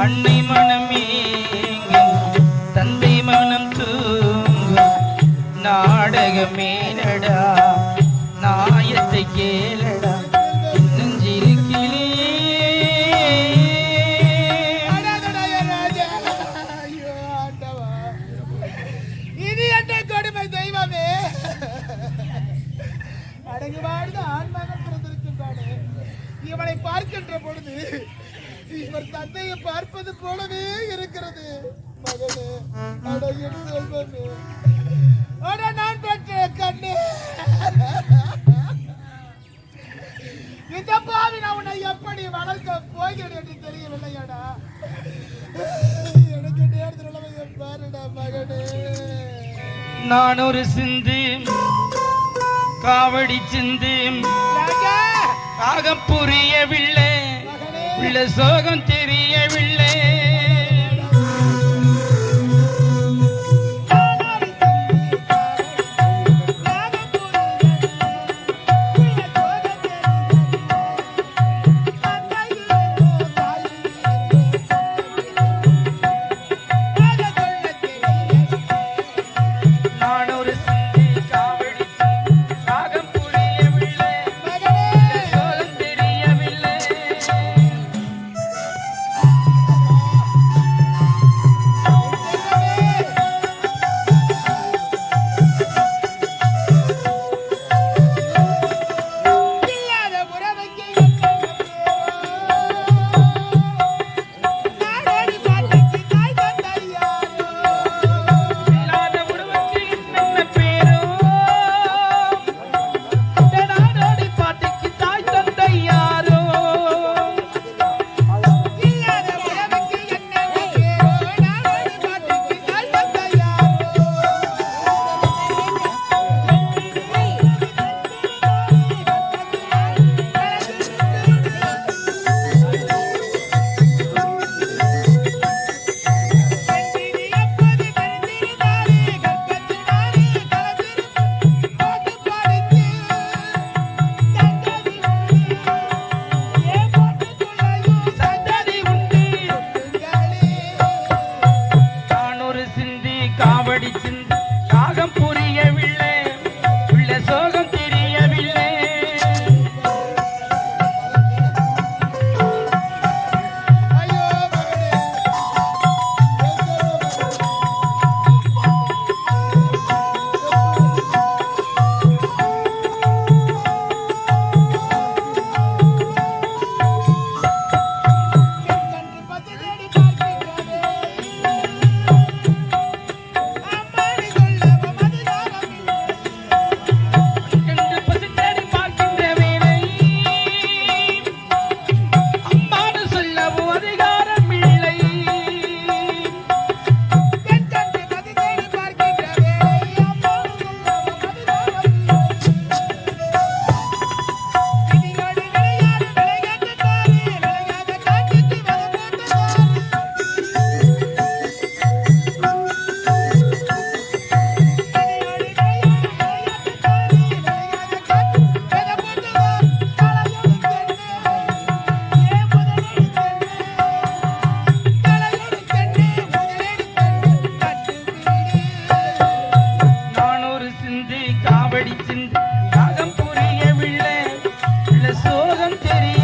அன்னை மனமே தந்தை மனம் தூங்கும் நாடகமே நடா நாயத்தை கேளடா நெஞ்சிருக்கிலே இனி என்ன கொடுமை தெய்வமே அடங்குவாழ்ந்து ஆன்மகன் பிறந்திருக்கின்றானே இவனை பார்க்கின்ற பொழுது இவர் தந்தையை பார்ப்பது போலவே இருக்கிறது மகனே அடகின் செல்வமே அட நான் பெற்ற கண்ணே இந்த பாவி நான் உன்னை எப்படி வளர்க்க போகிறேன் என்று தெரியவில்லையாடா எனக்கு நேரத்தில் பாருடா மகனே நான் ஒரு சிந்து காவடி சிந்து ஆக புரியவில்லை உள்ள சோகம் தெரியவில்லை காவடி சிந்து ராகம் புரியவில்லை உள்ள சோகம் தெரிய